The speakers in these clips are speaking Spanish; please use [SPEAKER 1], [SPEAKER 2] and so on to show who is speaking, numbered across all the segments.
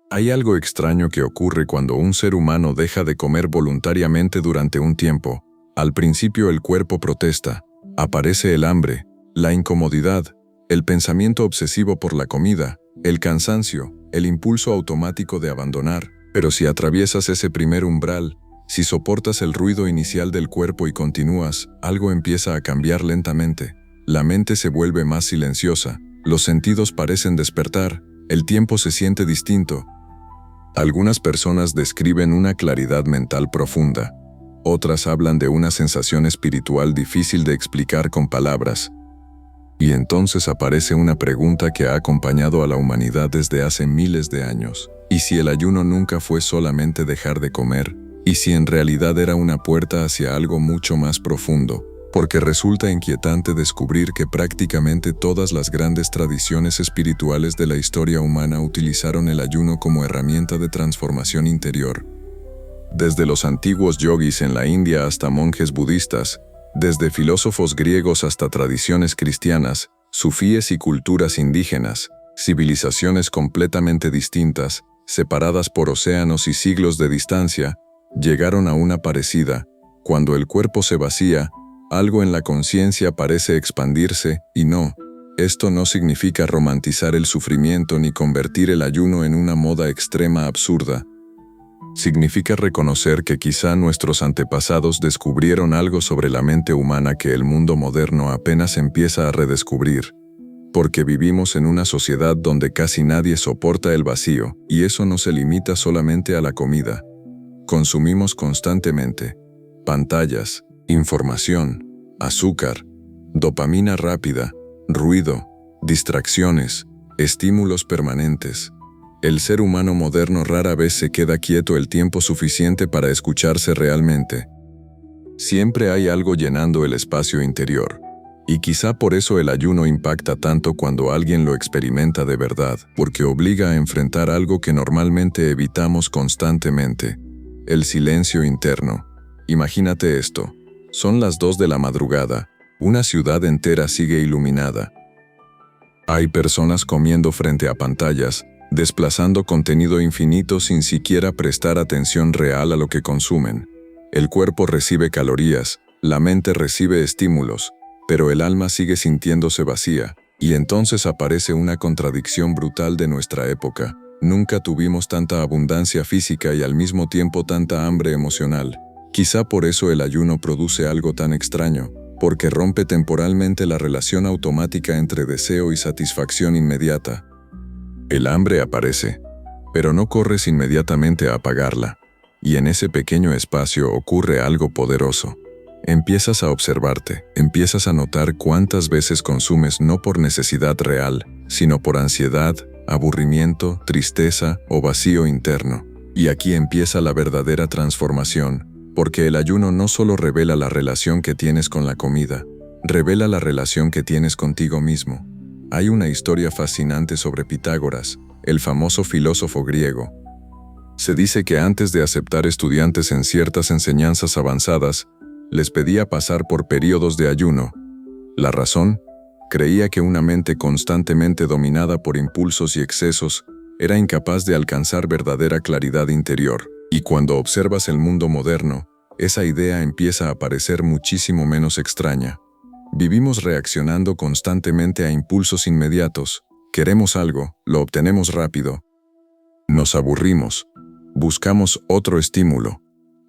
[SPEAKER 1] Hay algo extraño que ocurre cuando un ser humano deja de comer voluntariamente durante un tiempo. Al principio el cuerpo protesta, aparece el hambre, la incomodidad, el pensamiento obsesivo por la comida, el cansancio, el impulso automático de abandonar. Pero si atraviesas ese primer umbral, si soportas el ruido inicial del cuerpo y continúas, algo empieza a cambiar lentamente. La mente se vuelve más silenciosa, los sentidos parecen despertar, el tiempo se siente distinto. Algunas personas describen una claridad mental profunda. Otras hablan de una sensación espiritual difícil de explicar con palabras. Y entonces aparece una pregunta que ha acompañado a la humanidad desde hace miles de años. ¿Y si el ayuno nunca fue solamente dejar de comer? ¿Y si en realidad era una puerta hacia algo mucho más profundo? Porque resulta inquietante descubrir que prácticamente todas las grandes tradiciones espirituales de la historia humana utilizaron el ayuno como herramienta de transformación interior. Desde los antiguos yogis en la India hasta monjes budistas, desde filósofos griegos hasta tradiciones cristianas, sufíes y culturas indígenas, civilizaciones completamente distintas, separadas por océanos y siglos de distancia, llegaron a una parecida. Cuando el cuerpo se vacía, algo en la conciencia parece expandirse, y no, esto no significa romantizar el sufrimiento ni convertir el ayuno en una moda extrema absurda. Significa reconocer que quizá nuestros antepasados descubrieron algo sobre la mente humana que el mundo moderno apenas empieza a redescubrir. Porque vivimos en una sociedad donde casi nadie soporta el vacío, y eso no se limita solamente a la comida. Consumimos constantemente pantallas, información, azúcar, dopamina rápida, ruido, distracciones, estímulos permanentes. El ser humano moderno rara vez se queda quieto el tiempo suficiente para escucharse realmente. Siempre hay algo llenando el espacio interior. Y quizá por eso el ayuno impacta tanto cuando alguien lo experimenta de verdad, porque obliga a enfrentar algo que normalmente evitamos constantemente: el silencio interno. Imagínate esto. Son las 2 de la madrugada, una ciudad entera sigue iluminada. Hay personas comiendo frente a pantallas, desplazando contenido infinito sin siquiera prestar atención real a lo que consumen. El cuerpo recibe calorías, la mente recibe estímulos, pero el alma sigue sintiéndose vacía, y entonces aparece una contradicción brutal de nuestra época. Nunca tuvimos tanta abundancia física y al mismo tiempo tanta hambre emocional. Quizá por eso el ayuno produce algo tan extraño, porque rompe temporalmente la relación automática entre deseo y satisfacción inmediata. El hambre aparece, pero no corres inmediatamente a apagarla, y en ese pequeño espacio ocurre algo poderoso. Empiezas a observarte, empiezas a notar cuántas veces consumes no por necesidad real, sino por ansiedad, aburrimiento, tristeza o vacío interno. Y aquí empieza la verdadera transformación. Porque el ayuno no solo revela la relación que tienes con la comida, revela la relación que tienes contigo mismo. Hay una historia fascinante sobre Pitágoras, el famoso filósofo griego. Se dice que antes de aceptar estudiantes en ciertas enseñanzas avanzadas, les pedía pasar por periodos de ayuno. La razón: creía que una mente constantemente dominada por impulsos y excesos era incapaz de alcanzar verdadera claridad interior. Y cuando observas el mundo moderno, esa idea empieza a parecer muchísimo menos extraña. Vivimos reaccionando constantemente a impulsos inmediatos. Queremos algo, lo obtenemos rápido. Nos aburrimos. Buscamos otro estímulo,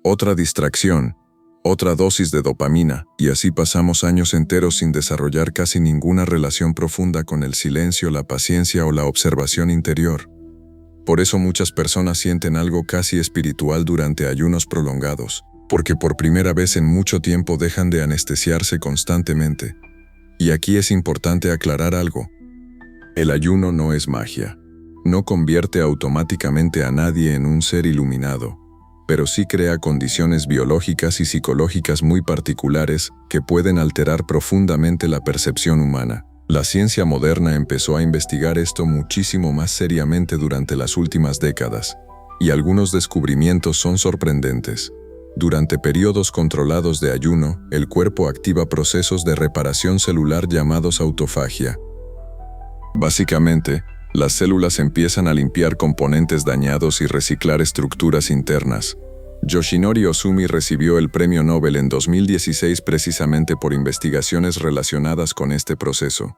[SPEAKER 1] otra distracción, otra dosis de dopamina, y así pasamos años enteros sin desarrollar casi ninguna relación profunda con el silencio, la paciencia o la observación interior. Por eso muchas personas sienten algo casi espiritual durante ayunos prolongados, porque por primera vez en mucho tiempo dejan de anestesiarse constantemente. Y aquí es importante aclarar algo. El ayuno no es magia. No convierte automáticamente a nadie en un ser iluminado, pero sí crea condiciones biológicas y psicológicas muy particulares que pueden alterar profundamente la percepción humana. La ciencia moderna empezó a investigar esto muchísimo más seriamente durante las últimas décadas, y algunos descubrimientos son sorprendentes. Durante periodos controlados de ayuno, el cuerpo activa procesos de reparación celular llamados autofagia. Básicamente, Las células empiezan a limpiar componentes dañados y reciclar estructuras internas. Yoshinori Ozumi recibió el Premio Nobel en 2016 precisamente por investigaciones relacionadas con este proceso.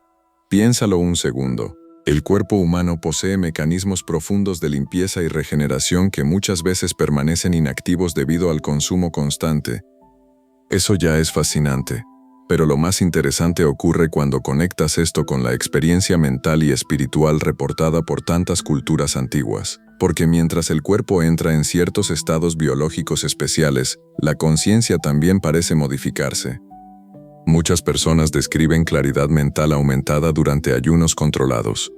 [SPEAKER 1] Piénsalo un segundo. El cuerpo humano posee mecanismos profundos de limpieza y regeneración que muchas veces permanecen inactivos debido al consumo constante. Eso ya es fascinante. Pero lo más interesante ocurre cuando conectas esto con la experiencia mental y espiritual reportada por tantas culturas antiguas. Porque mientras el cuerpo entra en ciertos estados biológicos especiales, la conciencia también parece modificarse. Muchas personas describen claridad mental aumentada durante ayunos controlados.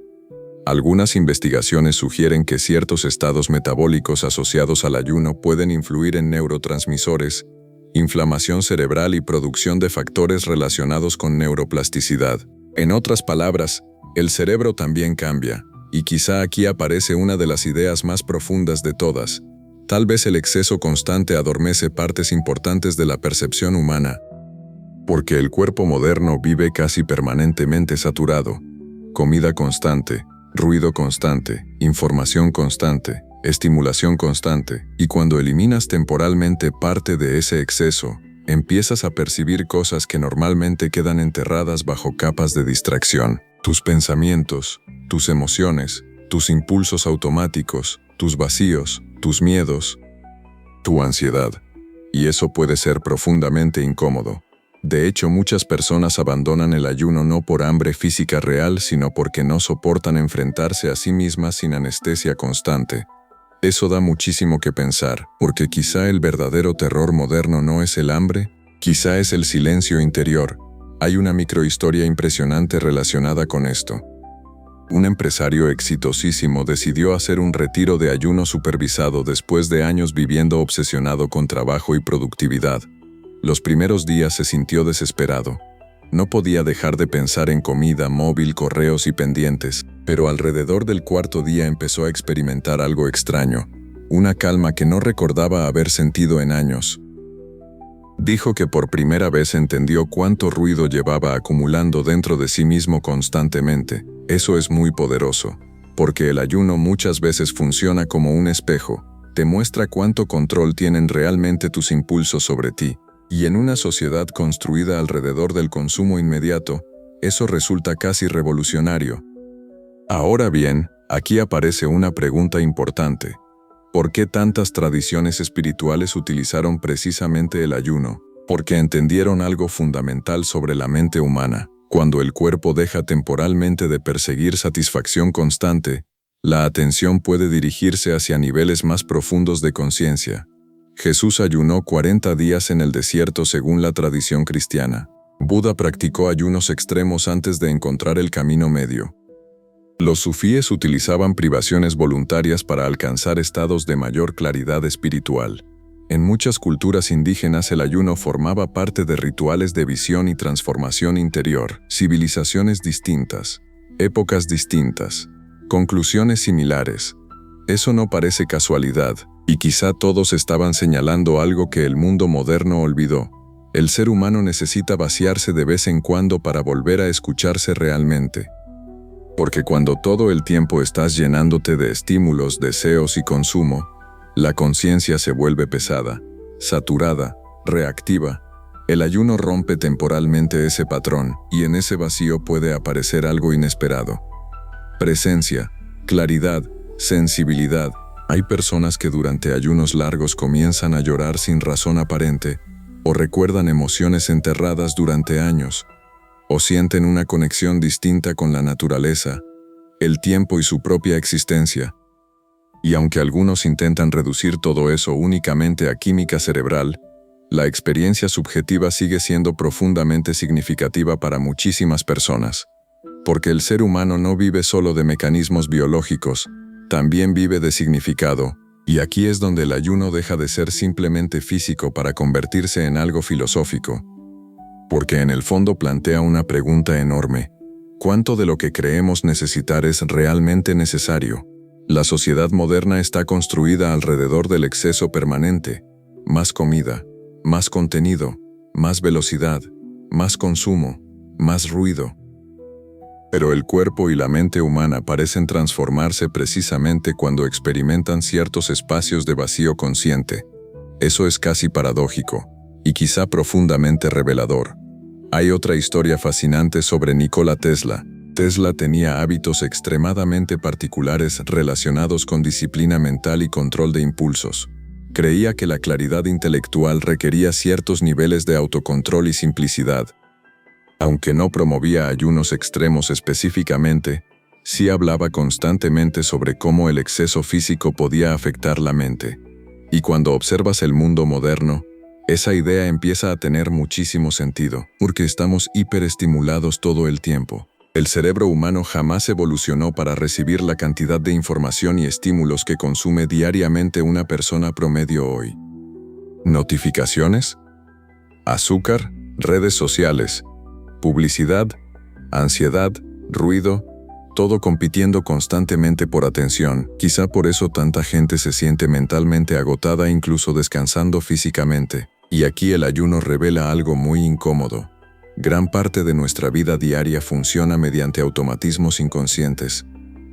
[SPEAKER 1] Algunas investigaciones sugieren que ciertos estados metabólicos asociados al ayuno pueden influir en neurotransmisores, inflamación cerebral y producción de factores relacionados con neuroplasticidad. En otras palabras, el cerebro también cambia, y quizá aquí aparece una de las ideas más profundas de todas. Tal vez el exceso constante adormece partes importantes de la percepción humana, porque el cuerpo moderno vive casi permanentemente saturado. Comida constante, ruido constante, información constante, estimulación constante, y cuando eliminas temporalmente parte de ese exceso, empiezas a percibir cosas que normalmente quedan enterradas bajo capas de distracción. Tus pensamientos, tus emociones, tus impulsos automáticos, tus vacíos, tus miedos, tu ansiedad. Y eso puede ser profundamente incómodo. De hecho, muchas personas abandonan el ayuno no por hambre física real, sino porque no soportan enfrentarse a sí mismas sin anestesia constante. Eso da muchísimo que pensar, porque quizá el verdadero terror moderno no es el hambre, quizá es el silencio interior. Hay una microhistoria impresionante relacionada con esto. Un empresario exitosísimo decidió hacer un retiro de ayuno supervisado después de años viviendo obsesionado con trabajo y productividad. Los primeros días se sintió desesperado. No podía dejar de pensar en comida, móvil, correos y pendientes, pero alrededor del cuarto día empezó a experimentar algo extraño, una calma que no recordaba haber sentido en años. Dijo que por primera vez entendió cuánto ruido llevaba acumulando dentro de sí mismo constantemente. Eso es muy poderoso, porque el ayuno muchas veces funciona como un espejo, te muestra cuánto control tienen realmente tus impulsos sobre ti. Y en una sociedad construida alrededor del consumo inmediato, eso resulta casi revolucionario. Ahora bien, aquí aparece una pregunta importante. ¿Por qué tantas tradiciones espirituales utilizaron precisamente el ayuno? Porque entendieron algo fundamental sobre la mente humana. Cuando el cuerpo deja temporalmente de perseguir satisfacción constante, la atención puede dirigirse hacia niveles más profundos de conciencia. Jesús ayunó 40 días en el desierto según la tradición cristiana. Buda practicó ayunos extremos antes de encontrar el camino medio. Los sufíes utilizaban privaciones voluntarias para alcanzar estados de mayor claridad espiritual. En muchas culturas indígenas el ayuno formaba parte de rituales de visión y transformación interior, civilizaciones distintas, épocas distintas, conclusiones similares. Eso no parece casualidad. Y quizá todos estaban señalando algo que el mundo moderno olvidó. El ser humano necesita vaciarse de vez en cuando para volver a escucharse realmente. Porque cuando todo el tiempo estás llenándote de estímulos, deseos y consumo, la conciencia se vuelve pesada, saturada, reactiva. El ayuno rompe temporalmente ese patrón, y en ese vacío puede aparecer algo inesperado. Presencia, claridad, sensibilidad. Hay personas que durante ayunos largos comienzan a llorar sin razón aparente, o recuerdan emociones enterradas durante años, o sienten una conexión distinta con la naturaleza, el tiempo y su propia existencia. Y aunque algunos intentan reducir todo eso únicamente a química cerebral, la experiencia subjetiva sigue siendo profundamente significativa para muchísimas personas. Porque el ser humano no vive solo de mecanismos biológicos, también vive de significado, y aquí es donde el ayuno deja de ser simplemente físico para convertirse en algo filosófico. Porque en el fondo plantea una pregunta enorme: ¿cuánto de lo que creemos necesitar es realmente necesario? La sociedad moderna está construida alrededor del exceso permanente: más comida, más contenido, más velocidad, más consumo, más ruido. Pero el cuerpo y la mente humana parecen transformarse precisamente cuando experimentan ciertos espacios de vacío consciente. Eso es casi paradójico, y quizá profundamente revelador. Hay otra historia fascinante sobre Nikola Tesla. Tesla tenía hábitos extremadamente particulares relacionados con disciplina mental y control de impulsos. Creía que la claridad intelectual requería ciertos niveles de autocontrol y simplicidad. Aunque no promovía ayunos extremos específicamente, sí hablaba constantemente sobre cómo el exceso físico podía afectar la mente. Y cuando observas el mundo moderno, esa idea empieza a tener muchísimo sentido, porque estamos hiperestimulados todo el tiempo. El cerebro humano jamás evolucionó para recibir la cantidad de información y estímulos que consume diariamente una persona promedio hoy. Notificaciones, azúcar, redes sociales, publicidad, ansiedad, ruido, todo compitiendo constantemente por atención. Quizá por eso tanta gente se siente mentalmente agotada incluso descansando físicamente. Y aquí el ayuno revela algo muy incómodo. Gran parte de nuestra vida diaria funciona mediante automatismos inconscientes.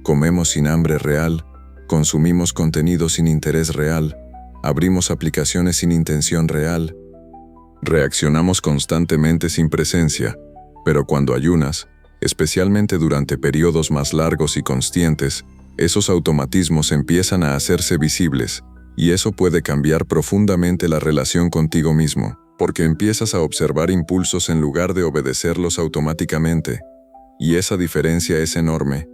[SPEAKER 1] Comemos sin hambre real, consumimos contenido sin interés real, abrimos aplicaciones sin intención real, reaccionamos constantemente sin presencia. Pero cuando ayunas, especialmente durante periodos más largos y conscientes, esos automatismos empiezan a hacerse visibles, y eso puede cambiar profundamente la relación contigo mismo, porque empiezas a observar impulsos en lugar de obedecerlos automáticamente. Y esa diferencia es enorme.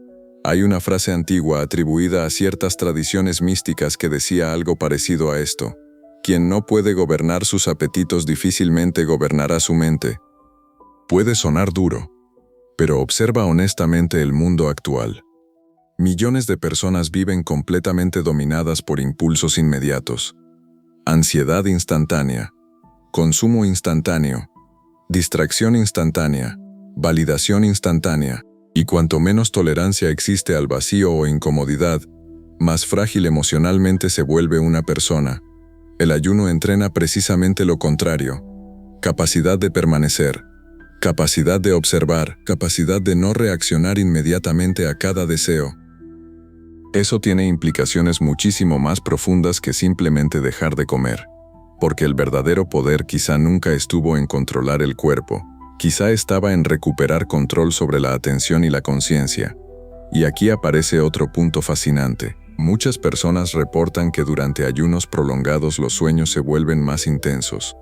[SPEAKER 1] Hay una frase antigua atribuida a ciertas tradiciones místicas que decía algo parecido a esto: quien no puede gobernar sus apetitos difícilmente gobernará su mente. Puede sonar duro, pero observa honestamente el mundo actual. Millones de personas viven completamente dominadas por impulsos inmediatos. Ansiedad instantánea, consumo instantáneo, distracción instantánea, validación instantánea, y cuanto menos tolerancia existe al vacío o incomodidad, más frágil emocionalmente se vuelve una persona. El ayuno entrena precisamente lo contrario: capacidad de permanecer, capacidad de observar, capacidad de no reaccionar inmediatamente a cada deseo. Eso tiene implicaciones muchísimo más profundas que simplemente dejar de comer. Porque el verdadero poder quizá nunca estuvo en controlar el cuerpo, quizá estaba en recuperar control sobre la atención y la conciencia. Y aquí aparece otro punto fascinante. Muchas personas reportan que durante ayunos prolongados los sueños se vuelven más intensos.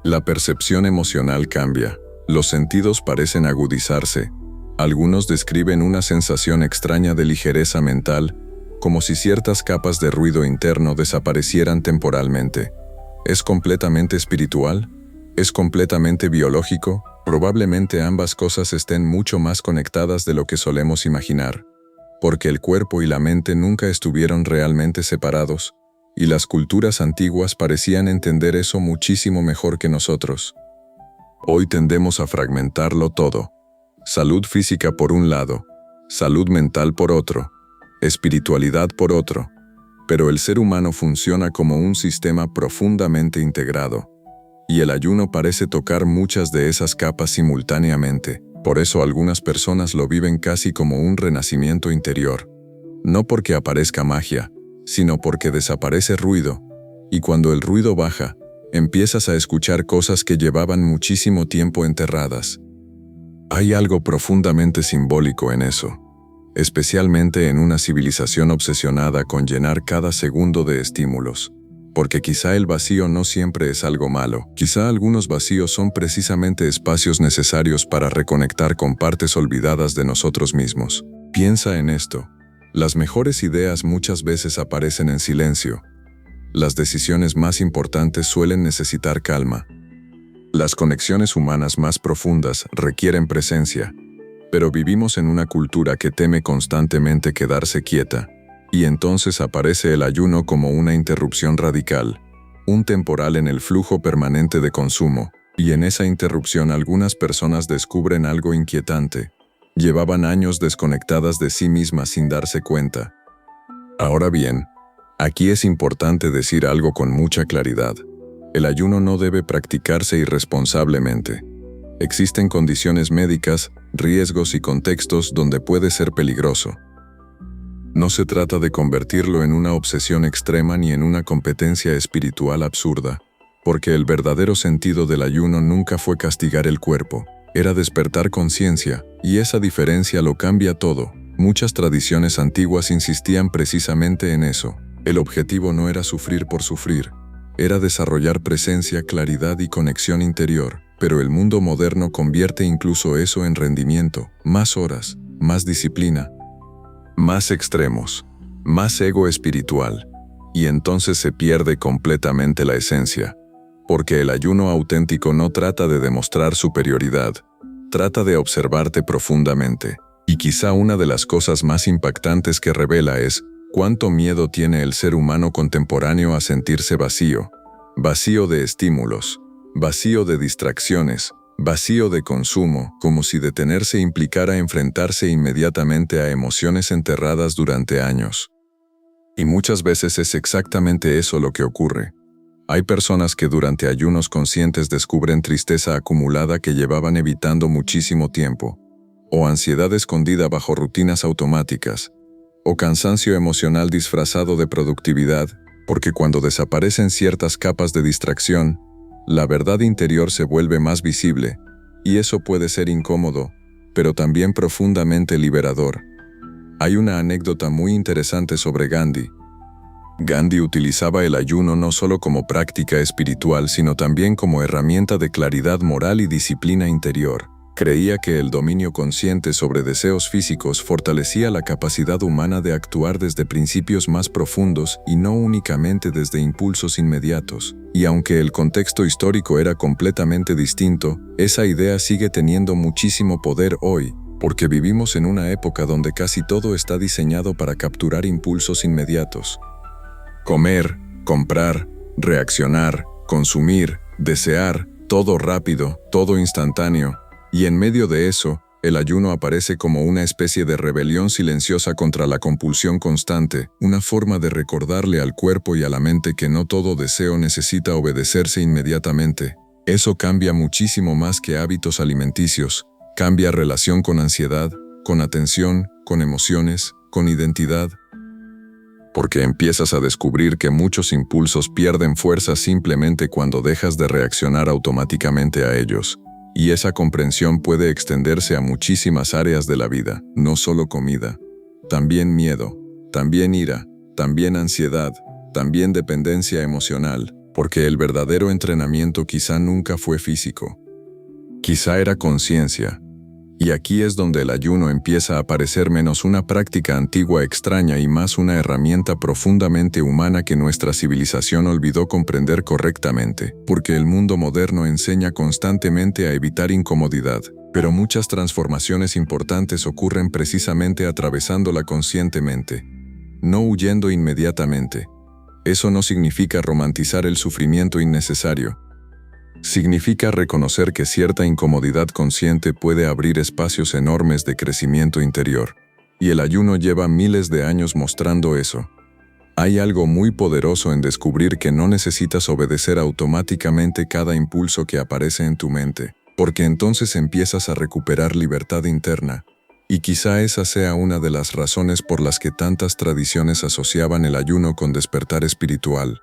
[SPEAKER 1] La percepción emocional cambia. Los sentidos parecen agudizarse. Algunos describen una sensación extraña de ligereza mental, como si ciertas capas de ruido interno desaparecieran temporalmente. ¿Es completamente espiritual? ¿Es completamente biológico? Probablemente ambas cosas estén mucho más conectadas de lo que solemos imaginar, porque el cuerpo y la mente nunca estuvieron realmente separados, y las culturas antiguas parecían entender eso muchísimo mejor que nosotros. Hoy tendemos a fragmentarlo todo. Salud física por un lado, salud mental por otro, espiritualidad por otro. Pero el ser humano funciona como un sistema profundamente integrado, y el ayuno parece tocar muchas de esas capas simultáneamente. Por eso algunas personas lo viven casi como un renacimiento interior. No porque aparezca magia, sino porque desaparece ruido, y cuando el ruido baja, empiezas a escuchar cosas que llevaban muchísimo tiempo enterradas. Hay algo profundamente simbólico en eso, especialmente en una civilización obsesionada con llenar cada segundo de estímulos. Porque quizá el vacío no siempre es algo malo, quizá algunos vacíos son precisamente espacios necesarios para reconectar con partes olvidadas de nosotros mismos. Piensa en esto. Las mejores ideas muchas veces aparecen en silencio. Las decisiones más importantes suelen necesitar calma. Las conexiones humanas más profundas requieren presencia, pero vivimos en una cultura que teme constantemente quedarse quieta, y entonces aparece el ayuno como una interrupción radical, un temporal en el flujo permanente de consumo, y en esa interrupción algunas personas descubren algo inquietante. Llevaban años desconectadas de sí mismas sin darse cuenta. Ahora bien, aquí es importante decir algo con mucha claridad. El ayuno no debe practicarse irresponsablemente. Existen condiciones médicas, riesgos y contextos donde puede ser peligroso. No se trata de convertirlo en una obsesión extrema ni en una competencia espiritual absurda, porque el verdadero sentido del ayuno nunca fue castigar el cuerpo, era despertar conciencia, y esa diferencia lo cambia todo. Muchas tradiciones antiguas insistían precisamente en eso. El objetivo no era sufrir por sufrir, era desarrollar presencia, claridad y conexión interior, pero el mundo moderno convierte incluso eso en rendimiento, más horas, más disciplina, más extremos, más ego espiritual, y entonces se pierde completamente la esencia, porque el ayuno auténtico no trata de demostrar superioridad, trata de observarte profundamente, y quizá una de las cosas más impactantes que revela es cuánto miedo tiene el ser humano contemporáneo a sentirse vacío, vacío de estímulos, vacío de distracciones, vacío de consumo, como si detenerse implicara enfrentarse inmediatamente a emociones enterradas durante años. Y muchas veces es exactamente eso lo que ocurre. Hay personas que durante ayunos conscientes descubren tristeza acumulada que llevaban evitando muchísimo tiempo, o ansiedad escondida bajo rutinas automáticas, o cansancio emocional disfrazado de productividad, porque cuando desaparecen ciertas capas de distracción, la verdad interior se vuelve más visible, y eso puede ser incómodo, pero también profundamente liberador. Hay una anécdota muy interesante sobre Gandhi. Gandhi utilizaba el ayuno no solo como práctica espiritual, sino también como herramienta de claridad moral y disciplina interior. Creía que el dominio consciente sobre deseos físicos fortalecía la capacidad humana de actuar desde principios más profundos y no únicamente desde impulsos inmediatos. Y aunque el contexto histórico era completamente distinto, esa idea sigue teniendo muchísimo poder hoy, porque vivimos en una época donde casi todo está diseñado para capturar impulsos inmediatos. Comer, comprar, reaccionar, consumir, desear, todo rápido, todo instantáneo. Y en medio de eso, el ayuno aparece como una especie de rebelión silenciosa contra la compulsión constante, una forma de recordarle al cuerpo y a la mente que no todo deseo necesita obedecerse inmediatamente. Eso cambia muchísimo más que hábitos alimenticios, cambia relación con ansiedad, con atención, con emociones, con identidad. Porque empiezas a descubrir que muchos impulsos pierden fuerza simplemente cuando dejas de reaccionar automáticamente a ellos. Y esa comprensión puede extenderse a muchísimas áreas de la vida, no solo comida. También miedo, también ira, también ansiedad, también dependencia emocional, porque el verdadero entrenamiento quizá nunca fue físico. Quizá era conciencia. Y aquí es donde el ayuno empieza a parecer menos una práctica antigua extraña y más una herramienta profundamente humana que nuestra civilización olvidó comprender correctamente, porque el mundo moderno enseña constantemente a evitar incomodidad, pero muchas transformaciones importantes ocurren precisamente atravesándola conscientemente, no huyendo inmediatamente. Eso no significa romantizar el sufrimiento innecesario. Significa reconocer que cierta incomodidad consciente puede abrir espacios enormes de crecimiento interior. Y el ayuno lleva miles de años mostrando eso. Hay algo muy poderoso en descubrir que no necesitas obedecer automáticamente cada impulso que aparece en tu mente, porque entonces empiezas a recuperar libertad interna. Y quizá esa sea una de las razones por las que tantas tradiciones asociaban el ayuno con despertar espiritual.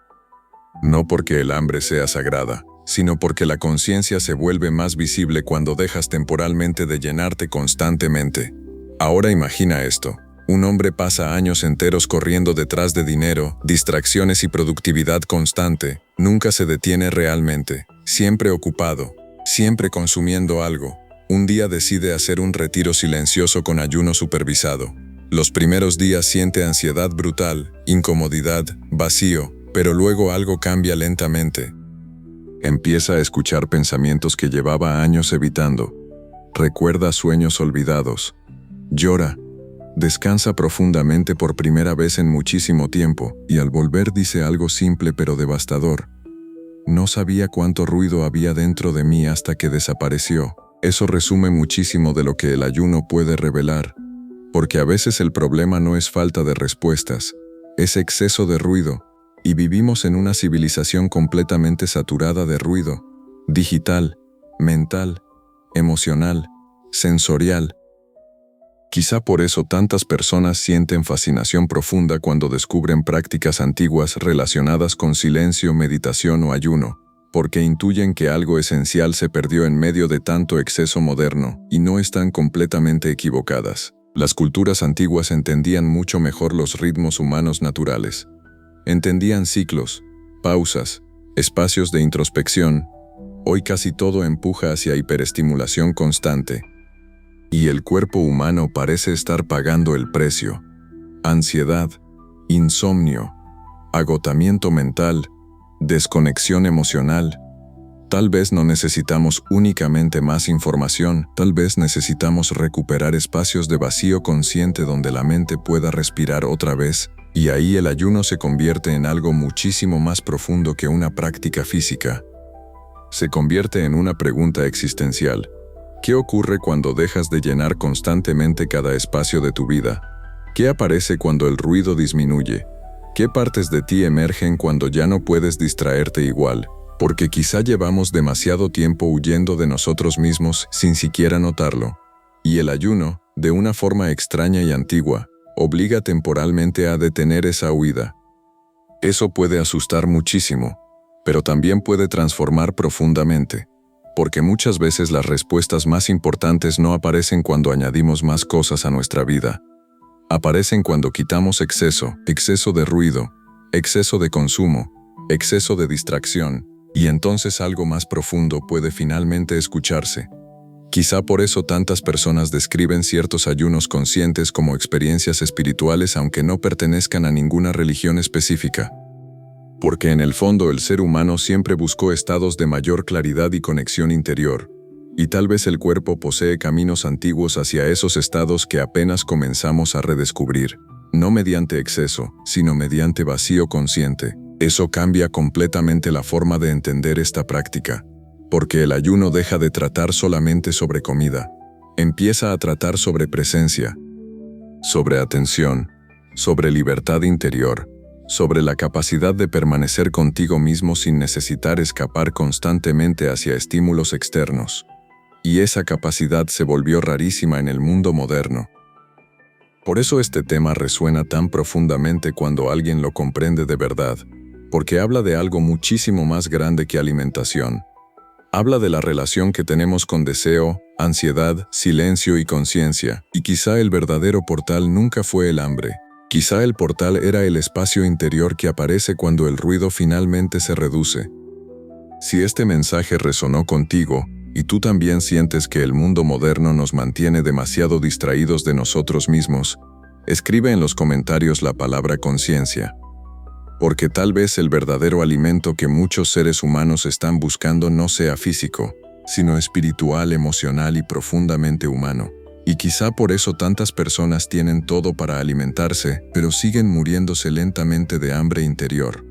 [SPEAKER 1] No porque el hambre sea sagrada, sino porque la conciencia se vuelve más visible cuando dejas temporalmente de llenarte constantemente. Ahora imagina esto. Un hombre pasa años enteros corriendo detrás de dinero, distracciones y productividad constante. Nunca se detiene realmente. Siempre ocupado. Siempre consumiendo algo. Un día decide hacer un retiro silencioso con ayuno supervisado. Los primeros días siente ansiedad brutal, incomodidad, vacío, pero luego algo cambia lentamente. Empieza a escuchar pensamientos que llevaba años evitando. Recuerda sueños olvidados. Llora. Descansa profundamente por primera vez en muchísimo tiempo, y al volver dice algo simple pero devastador. No sabía cuánto ruido había dentro de mí hasta que desapareció. Eso resume muchísimo de lo que el ayuno puede revelar, porque a veces el problema no es falta de respuestas, es exceso de ruido. Y vivimos en una civilización completamente saturada de ruido, digital, mental, emocional, sensorial. Quizá por eso tantas personas sienten fascinación profunda cuando descubren prácticas antiguas relacionadas con silencio, meditación o ayuno, porque intuyen que algo esencial se perdió en medio de tanto exceso moderno, y no están completamente equivocadas. Las culturas antiguas entendían mucho mejor los ritmos humanos naturales. Entendían ciclos, pausas, espacios de introspección. Hoy casi todo empuja hacia hiperestimulación constante. Y el cuerpo humano parece estar pagando el precio. Ansiedad, insomnio, agotamiento mental, desconexión emocional. Tal vez no necesitamos únicamente más información, tal vez necesitamos recuperar espacios de vacío consciente donde la mente pueda respirar otra vez, y ahí el ayuno se convierte en algo muchísimo más profundo que una práctica física. Se convierte en una pregunta existencial. ¿Qué ocurre cuando dejas de llenar constantemente cada espacio de tu vida? ¿Qué aparece cuando el ruido disminuye? ¿Qué partes de ti emergen cuando ya no puedes distraerte igual? Porque quizá llevamos demasiado tiempo huyendo de nosotros mismos sin siquiera notarlo. Y el ayuno, de una forma extraña y antigua, obliga temporalmente a detener esa huida. Eso puede asustar muchísimo, pero también puede transformar profundamente. Porque muchas veces las respuestas más importantes no aparecen cuando añadimos más cosas a nuestra vida. Aparecen cuando quitamos exceso de ruido, exceso de consumo, exceso de distracción, y entonces algo más profundo puede finalmente escucharse. Quizá por eso tantas personas describen ciertos ayunos conscientes como experiencias espirituales aunque no pertenezcan a ninguna religión específica. Porque en el fondo el ser humano siempre buscó estados de mayor claridad y conexión interior, y tal vez el cuerpo posee caminos antiguos hacia esos estados que apenas comenzamos a redescubrir, no mediante exceso, sino mediante vacío consciente. Eso cambia completamente la forma de entender esta práctica, porque el ayuno deja de tratar solamente sobre comida, empieza a tratar sobre presencia, sobre atención, sobre libertad interior, sobre la capacidad de permanecer contigo mismo sin necesitar escapar constantemente hacia estímulos externos. Y esa capacidad se volvió rarísima en el mundo moderno. Por eso este tema resuena tan profundamente cuando alguien lo comprende de verdad, porque habla de algo muchísimo más grande que alimentación. Habla de la relación que tenemos con deseo, ansiedad, silencio y conciencia, y quizá el verdadero portal nunca fue el hambre. Quizá el portal era el espacio interior que aparece cuando el ruido finalmente se reduce. Si este mensaje resonó contigo, y tú también sientes que el mundo moderno nos mantiene demasiado distraídos de nosotros mismos, escribe en los comentarios la palabra conciencia. Porque tal vez el verdadero alimento que muchos seres humanos están buscando no sea físico, sino espiritual, emocional y profundamente humano. Y quizá por eso tantas personas tienen todo para alimentarse, pero siguen muriéndose lentamente de hambre interior.